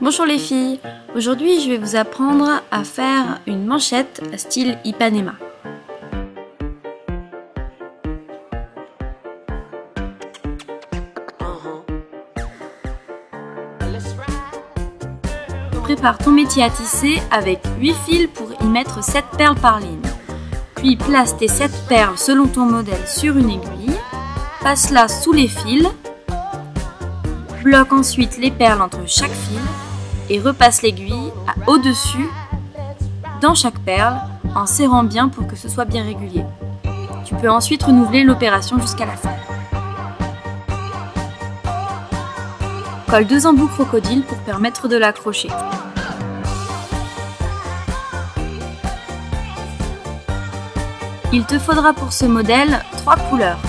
Bonjour les filles, aujourd'hui je vais vous apprendre à faire une manchette style Ipanema. Prépare ton métier à tisser avec 8 fils pour y mettre 7 perles par ligne. Puis place tes 7 perles selon ton modèle sur une aiguille, passe-la sous les fils, bloque ensuite les perles entre chaque fil et repasse l'aiguille au-dessus dans chaque perle en serrant bien pour que ce soit bien régulier. Tu peux ensuite renouveler l'opération jusqu'à la fin. Colle 2 embouts crocodile pour permettre de l'accrocher. Il te faudra pour ce modèle 3 couleurs.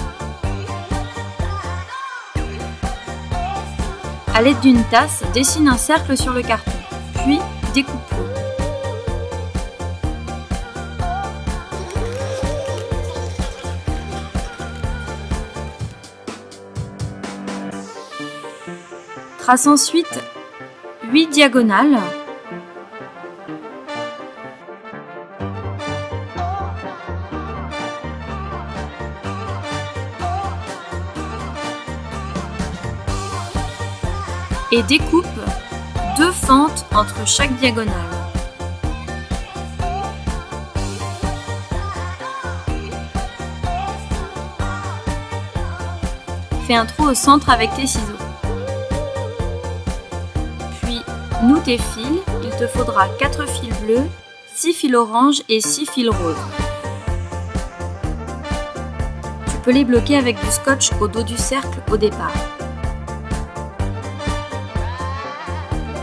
A l'aide d'une tasse, dessine un cercle sur le carton, puis découpe-le. Trace ensuite 8 diagonales. Et découpe 2 fentes entre chaque diagonale. Fais un trou au centre avec tes ciseaux. Puis noue tes fils, il te faudra 4 fils bleus, 6 fils orange et 6 fils roses. Tu peux les bloquer avec du scotch au dos du cercle au départ.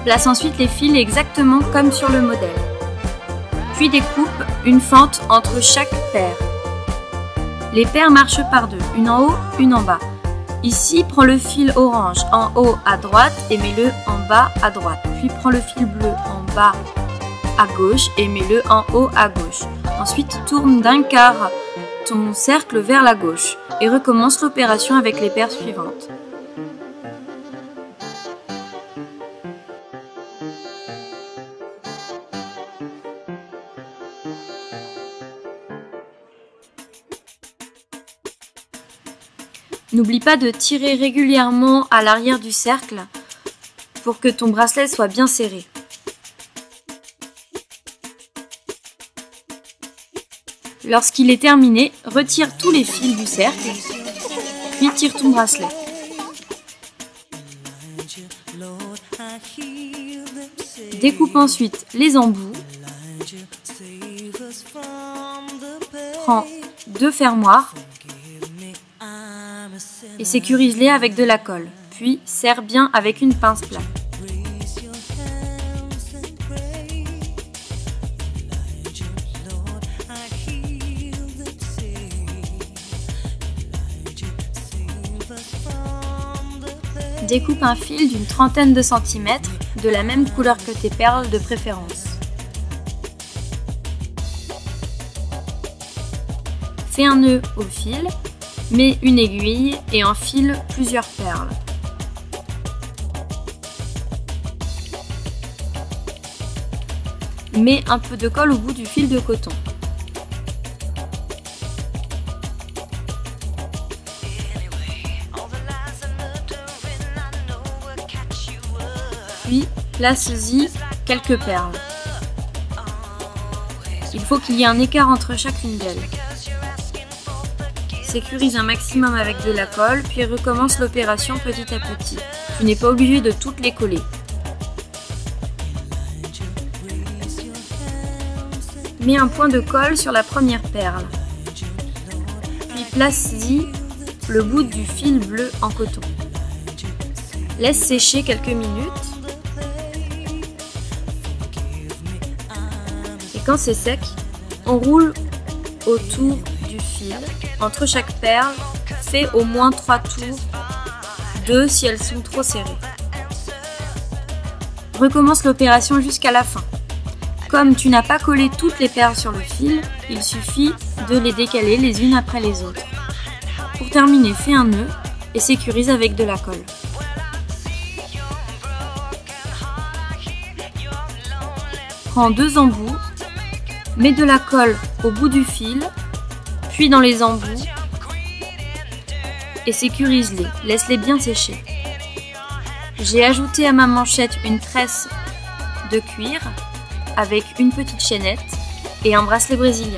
Place ensuite les fils exactement comme sur le modèle. Puis découpe une fente entre chaque paire. Les paires marchent par deux, une en haut, une en bas. Ici, prends le fil orange en haut à droite et mets-le en bas à droite. Puis prends le fil bleu en bas à gauche et mets-le en haut à gauche. Ensuite, tourne d'un quart ton cercle vers la gauche et recommence l'opération avec les paires suivantes. N'oublie pas de tirer régulièrement à l'arrière du cercle pour que ton bracelet soit bien serré. Lorsqu'il est terminé, retire tous les fils du cercle, puis tire ton bracelet. Découpe ensuite les embouts. Prends 2 fermoirs et sécurise-les avec de la colle, puis serre bien avec une pince plate. Découpe un fil d'une trentaine de centimètres, de la même couleur que tes perles de préférence. Fais un nœud au fil. Mets une aiguille et enfile plusieurs perles. Mets un peu de colle au bout du fil de coton. Puis, place-y quelques perles. Il faut qu'il y ait un écart entre chacune d'elles. Sécurise un maximum avec de la colle, puis recommence l'opération petit à petit. Tu n'es pas obligé de toutes les coller. Mets un point de colle sur la première perle. Puis place-y le bout du fil bleu en coton. Laisse sécher quelques minutes. Et quand c'est sec, on roule autour du fil. Entre chaque perle, fais au moins 3 tours, 2 si elles sont trop serrées. Recommence l'opération jusqu'à la fin. Comme tu n'as pas collé toutes les perles sur le fil, il suffit de les décaler les unes après les autres. Pour terminer, fais un nœud et sécurise avec de la colle. Prends 2 embouts, mets de la colle au bout du fil, puis dans les embouts et sécurise-les, laisse-les bien sécher. J'ai ajouté à ma manchette une tresse de cuir avec une petite chaînette et un bracelet brésilien.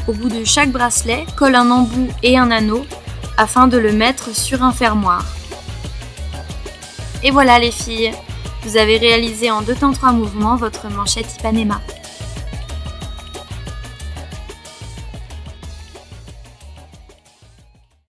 Au bout de chaque bracelet, colle un embout et un anneau afin de le mettre sur un fermoir. Et voilà les filles, vous avez réalisé en 2 temps 3 mouvements votre manchette Ipanema.